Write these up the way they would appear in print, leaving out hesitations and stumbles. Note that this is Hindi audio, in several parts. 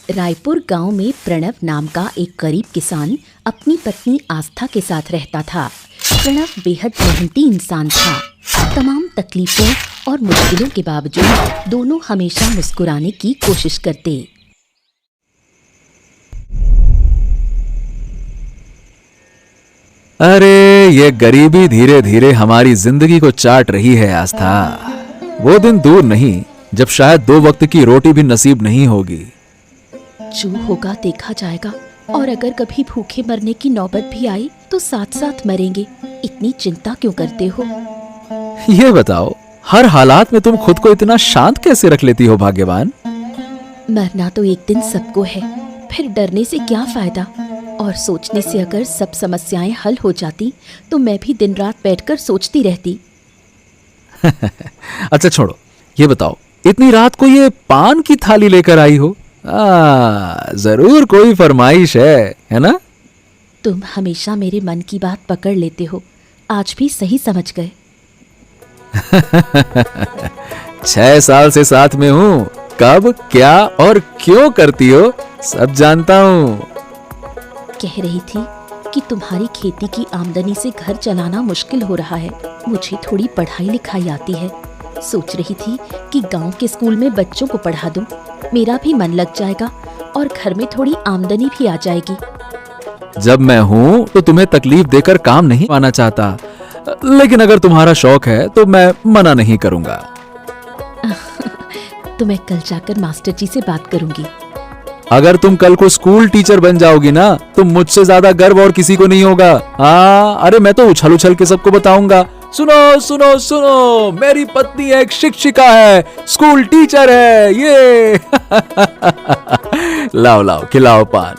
रायपुर गांव में प्रणव नाम का एक गरीब किसान अपनी पत्नी आस्था के साथ रहता था। प्रणव बेहद मेहनती इंसान था। तमाम तकलीफों और मुश्किलों के बावजूद दोनों हमेशा मुस्कुराने की कोशिश करते। अरे ये गरीबी धीरे धीरे हमारी जिंदगी को चाट रही है आस्था। वो दिन दूर नहीं जब शायद 2 वक्त की रोटी भी नसीब नहीं होगी। जो होगा देखा जाएगा, और अगर कभी भूखे मरने की नौबत भी आई तो साथ साथ मरेंगे। इतनी चिंता क्यों करते हो? ये बताओ, हर हालात में तुम खुद को इतना शांत कैसे रख लेती हो भाग्यवान? मरना तो एक दिन सबको है, फिर डरने से क्या फायदा? और सोचने से अगर सब समस्याएं हल हो जाती तो मैं भी दिन रात बैठकर सोचती रहती। अच्छा छोड़ो, ये बताओ, इतनी रात को ये पान की थाली लेकर आई हो? जरूर कोई फरमाइश है ना? तुम हमेशा मेरे मन की बात पकड़ लेते हो, आज भी सही समझ गए। 6 साल से साथ में हूँ, कब क्या और क्यों करती हो सब जानता हूँ। कह रही थी कि तुम्हारी खेती की आमदनी से घर चलाना मुश्किल हो रहा है। मुझे थोड़ी पढ़ाई लिखाई आती है। सोच रही थी कि गांव के स्कूल में बच्चों को पढ़ा दूं। मेरा भी मन लग जाएगा और घर में थोड़ी आमदनी भी आ जाएगी। जब मैं हूँ तो तुम्हें तकलीफ देकर काम नहीं पाना चाहता, लेकिन अगर तुम्हारा शौक है तो मैं मना नहीं करूँगा। तो मैं कल जाकर मास्टर जी से बात करूंगी। अगर तुम कल को स्कूल टीचर बन जाओगी ना तो मुझसे ज्यादा गर्व और किसी को नहीं होगा। अरे मैं तो उछल उछल के सबको बताऊंगा, सुनो सुनो सुनो, मेरी पत्नी एक शिक्षिका है, स्कूल टीचर है ये। लाओ लाओ खिलाओ पान।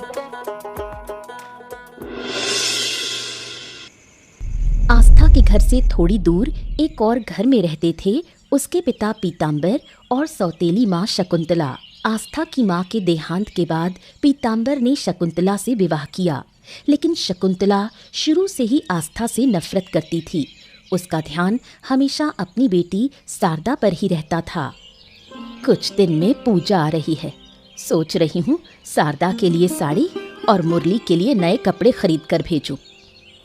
आस्था के घर से थोड़ी दूर एक और घर में रहते थे उसके पिता पीताम्बर और सौतेली माँ शकुंतला। आस्था की माँ के देहांत के बाद पीताम्बर ने शकुंतला से विवाह किया, लेकिन शकुंतला शुरू से ही आस्था से नफरत करती थी। उसका ध्यान हमेशा अपनी बेटी शारदा पर ही रहता था। कुछ दिन में पूजा आ रही है, सोच रही हूँ शारदा के लिए साड़ी और मुरली के लिए नए कपड़े खरीद कर भेजूं।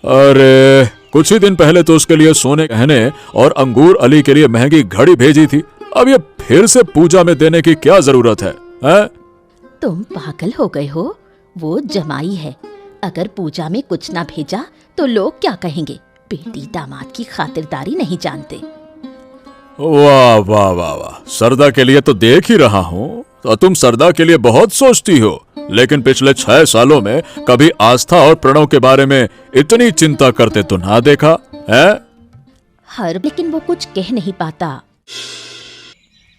अरे कुछ ही दिन पहले तो उसके लिए सोने गहने और अंगूर अली के लिए महंगी घड़ी भेजी थी, अब ये फिर से पूजा में देने की क्या जरूरत है? तुम पागल हो गए हो? वो जमाई है, अगर पूजा में कुछ ना भेजा तो लोग क्या कहेंगे? बेटी दामाद की खातिरदारी नहीं जानते। वाह वाह वाह वाह, सरदा के लिए तो देख ही रहा हूँ, तो तुम सरदा के लिए बहुत सोचती हो, लेकिन पिछले 6 सालों में कभी आस्था और प्रणव के बारे में इतनी चिंता करते तो ना देखा है? लेकिन वो कुछ कह नहीं पाता।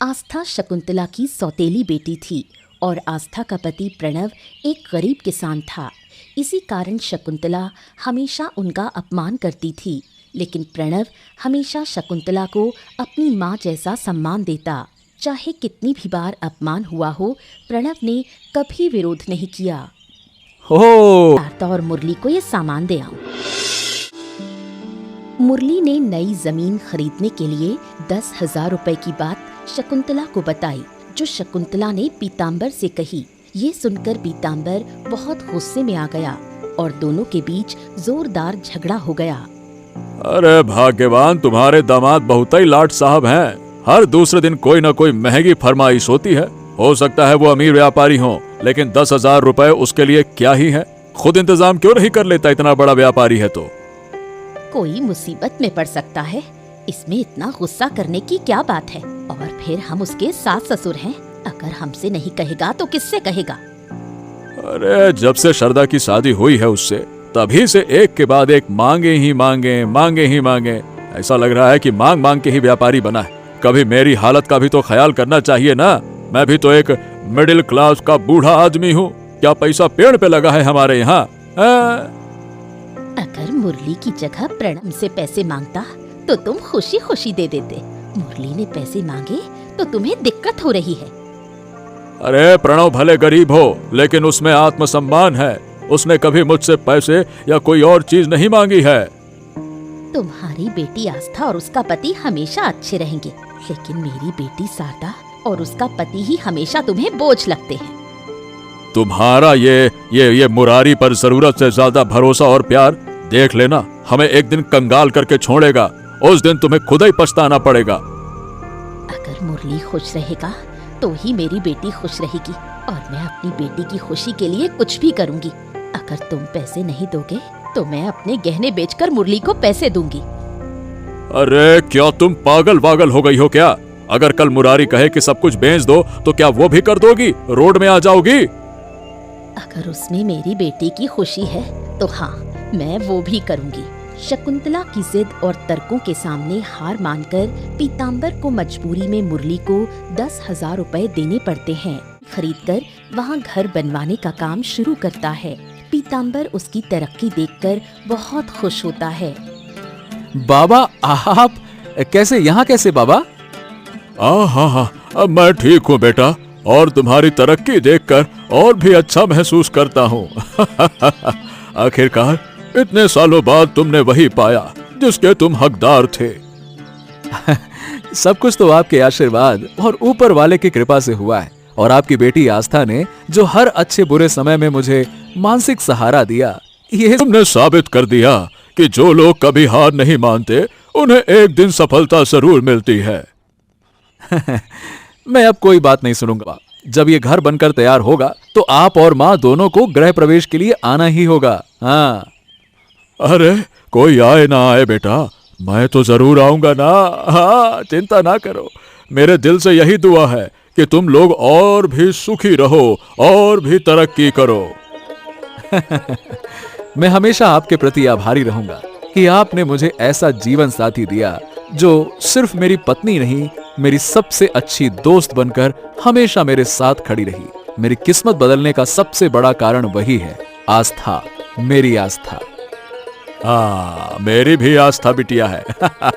आस्था शकुंतला की सौतेली बेटी थी और आस्था का पति प्रणव एक गरीब किसान था। इसी कारण शकुंतला हमेशा उनका अपमान करती थी, लेकिन प्रणव हमेशा शकुंतला को अपनी माँ जैसा सम्मान देता। चाहे कितनी भी बार अपमान हुआ हो, प्रणव ने कभी विरोध नहीं किया। शारदा और मुरली को ये सामान दे आऊं। मुरली ने नई जमीन खरीदने के लिए 10,000 रुपए की बात शकुंतला को बताई, जो शकुंतला ने पीताम्बर से कही। ये सुनकर पीताम्बर बहुत गुस्से में आ गया और दोनों के बीच जोरदार झगड़ा हो गया। अरे भाग्यवान, तुम्हारे दामाद बहुत ही लाट साहब हैं। हर दूसरे दिन कोई न कोई महंगी फरमाइश होती है। हो सकता है वो अमीर व्यापारी हो, लेकिन 10,000 रुपए उसके लिए क्या ही है? खुद इंतजाम क्यों नहीं कर लेता? इतना बड़ा व्यापारी है तो। कोई मुसीबत में पड़ सकता है, इसमें इतना गुस्सा करने की क्या बात है? और फिर हम उसके सास ससुर हैं, अगर हमसे नहीं कहेगा तो किससे कहेगा? अरे जब से शारदा की शादी हुई है उससे, तभी से एक के बाद एक मांगे ही मांगे, मांगे ही मांगे। ऐसा लग रहा है कि मांग मांग के ही व्यापारी बना है। कभी मेरी हालत का भी तो ख्याल करना चाहिए ना। मैं भी तो एक मिडिल क्लास का बूढ़ा आदमी हूँ। क्या पैसा पेड़ पे लगा है हमारे यहाँ? अगर मुरली की जगह प्रणव से पैसे मांगता तो तुम खुशी खुशी दे देते। मुरली ने पैसे मांगे तो तुम्हें दिक्कत हो रही है। अरे प्रणव भले गरीब हो, लेकिन उसमें आत्मसम्मान है। उसने कभी मुझसे पैसे या कोई और चीज नहीं मांगी है। तुम्हारी बेटी आस्था और उसका पति हमेशा अच्छे रहेंगे, लेकिन मेरी बेटी शारदा और उसका पति ही हमेशा तुम्हें बोझ लगते हैं। तुम्हारा ये मुरारी पर जरूरत से ज्यादा भरोसा और प्यार देख लेना, हमें एक दिन कंगाल करके छोड़ेगा। उस दिन तुम्हें खुद ही पछताना पड़ेगा। अगर मुरली खुश रहेगा तो ही मेरी बेटी खुश रहेगी, और मैं अपनी बेटी की खुशी के लिए कुछ भी करूंगी। अगर तुम पैसे नहीं दोगे तो मैं अपने गहने बेचकर मुरली को पैसे दूंगी। अरे क्या तुम पागल वागल हो गई हो क्या? अगर कल मुरारी कहे कि सब कुछ बेच दो तो क्या वो भी कर दोगी? रोड में आ जाओगी? अगर उसमें मेरी बेटी की खुशी है तो हाँ, मैं वो भी करूंगी। शकुंतला की जिद और तर्कों के सामने हार मानकर पीताम्बर को मजबूरी में मुरली को 10,000 रुपए देने पड़ते हैं। खरीदकर वहाँ घर बनवाने का काम शुरू करता है। पीताम्बर उसकी तरक्की देखकर बहुत खुश होता है। बाबा, आप कैसे यहाँ कैसे बाबा? हाँ, अब मैं ठीक हूँ बेटा, और तुम्हारी तरक्की देखकर और भी अच्छा महसूस करता हूँ। आखिरकार इतने सालों बाद तुमने वही पाया जिसके तुम हकदार थे। सब कुछ तो आपके आशीर्वाद और ऊपर वाले की कृपा से हुआ है, और आपकी बेटी आस्था ने जो हर अच्छे बुरे समय में मुझे मानसिक सहारा दिया, ये तुमने साबित कर दिया कि जो लोग कभी हार नहीं मानते उन्हें एक दिन सफलता जरूर मिलती है। मैं अब कोई बात नहीं सुनूंगा। जब ये घर बनकर तैयार होगा तो आप और माँ दोनों को गृह प्रवेश के लिए आना ही होगा। हाँ। अरे कोई आए ना आए बेटा, मैं तो जरूर आऊंगा ना। हाँ, चिंता ना करो, मेरे दिल से यही दुआ है कि तुम लोग और भी सुखी रहो और भी तरक्की करो। मैं हमेशा आपके प्रति आभारी रहूंगा कि आपने मुझे ऐसा जीवन साथी दिया जो सिर्फ मेरी पत्नी नहीं, मेरी सबसे अच्छी दोस्त बनकर हमेशा मेरे साथ खड़ी रही। मेरी किस्मत बदलने का सबसे बड़ा कारण वही है, आस्था, मेरी आस्था। हाँ, मेरी भी आस्था बिटिया है।